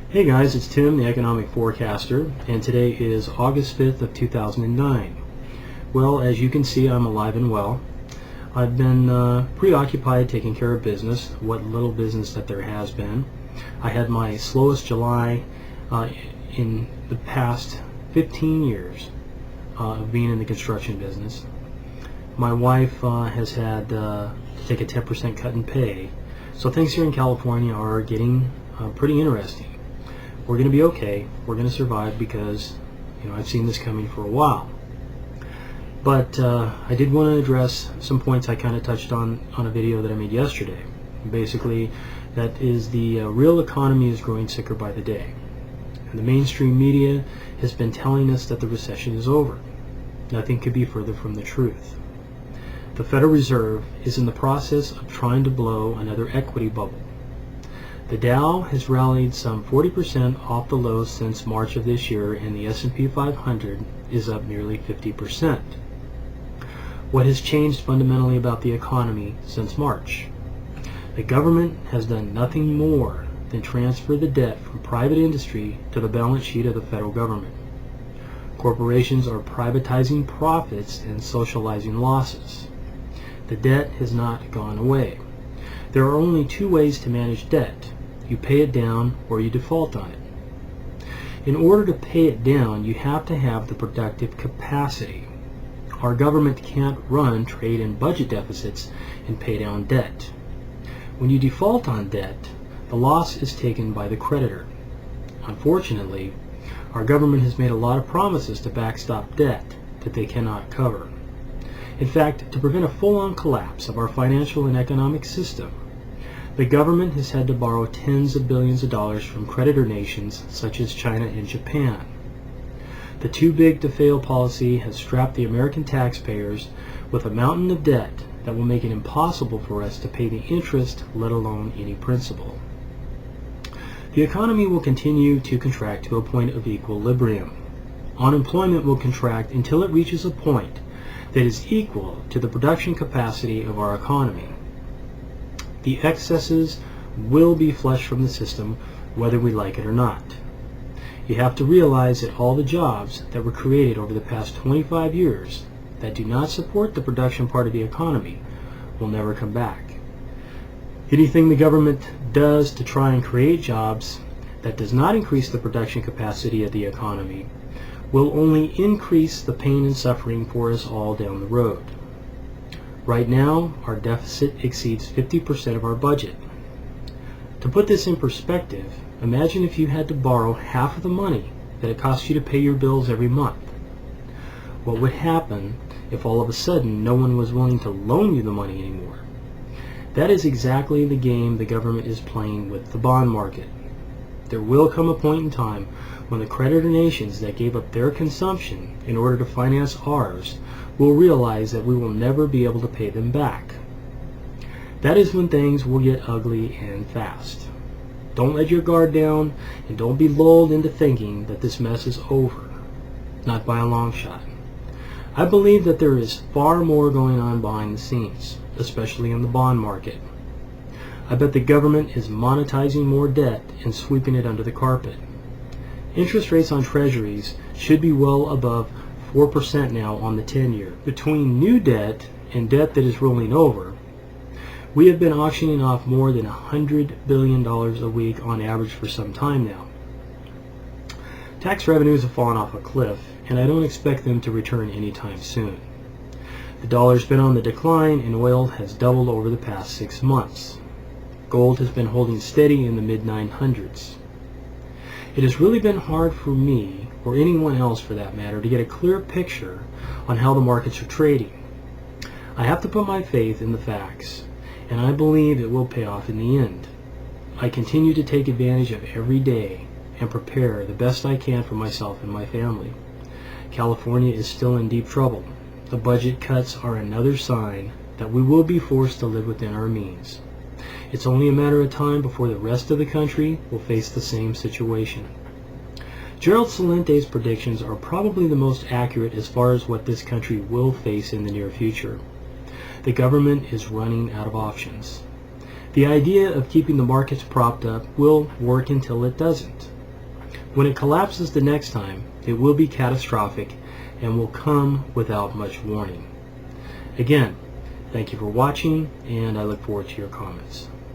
Hey guys, it's Tim, the economic forecaster, and today is August 5th of 2009. Well, as you can see, I'm alive and well. I've been preoccupied taking care of business, what little business that there has been. I had my slowest July in the past 15 years of being in the construction business. My wife has had to take a 10% cut in pay, so things here in California are getting pretty interesting. We're going to be okay. We're going to survive because, I've seen this coming for a while. But I did want to address some points I kind of touched on a video that I made yesterday. Basically, that is the real economy is growing sicker by the day. And the mainstream media has been telling us that the recession is over. Nothing could be further from the truth. The Federal Reserve is in the process of trying to blow another equity bubble. The Dow has rallied some 40% off the lows since March of this year, and the S&P 500 is up nearly 50%. What has changed fundamentally about the economy since March? The government has done nothing more than transfer the debt from private industry to the balance sheet of the federal government. Corporations are privatizing profits and socializing losses. The debt has not gone away. There are only two ways to manage debt. You pay it down or you default on it. In order to pay it down, you have to have the productive capacity. Our government can't run trade and budget deficits and pay down debt. When you default on debt, the loss is taken by the creditor. Unfortunately, our government has made a lot of promises to backstop debt that they cannot cover. In fact, to prevent a full-on collapse of our financial and economic system, the government has had to borrow tens of billions of dollars from creditor nations such as China and Japan. The too big to fail policy has strapped the American taxpayers with a mountain of debt that will make it impossible for us to pay the interest, let alone any principal. The economy will continue to contract to a point of equilibrium. Unemployment will contract until it reaches a point that is equal to the production capacity of our economy. The excesses will be flushed from the system whether we like it or not. You have to realize that all the jobs that were created over the past 25 years that do not support the production part of the economy will never come back. Anything the government does to try and create jobs that does not increase the production capacity of the economy will only increase the pain and suffering for us all down the road. Right now, our deficit exceeds 50% of our budget. To put this in perspective, imagine if you had to borrow half of the money that it costs you to pay your bills every month. What would happen if all of a sudden no one was willing to loan you the money anymore? That is exactly the game the government is playing with the bond market. There will come a point in time when the creditor nations that gave up their consumption in order to finance ours will realize that we will never be able to pay them back. That is when things will get ugly and fast. Don't let your guard down and don't be lulled into thinking that this mess is over. Not by a long shot. I believe that there is far more going on behind the scenes, especially in the bond market. I bet the government is monetizing more debt and sweeping it under the carpet. Interest rates on treasuries should be well above 4% now on the 10-year. Between new debt and debt that is rolling over, we have been auctioning off more than $100 billion a week on average for some time now. Tax revenues have fallen off a cliff, and I don't expect them to return anytime soon. The dollar's been on the decline, and oil has doubled over the past 6 months. Gold has been holding steady in the mid-900s. It has really been hard for me, or anyone else for that matter, to get a clear picture on how the markets are trading. I have to put my faith in the facts, and I believe it will pay off in the end. I continue to take advantage of every day and prepare the best I can for myself and my family. California is still in deep trouble. The budget cuts are another sign that we will be forced to live within our means. It's only a matter of time before the rest of the country will face the same situation. Gerald Celente's predictions are probably the most accurate as far as what this country will face in the near future. The government is running out of options. The idea of keeping the markets propped up will work until it doesn't. When it collapses the next time, it will be catastrophic and will come without much warning. Again, thank you for watching, and I look forward to your comments.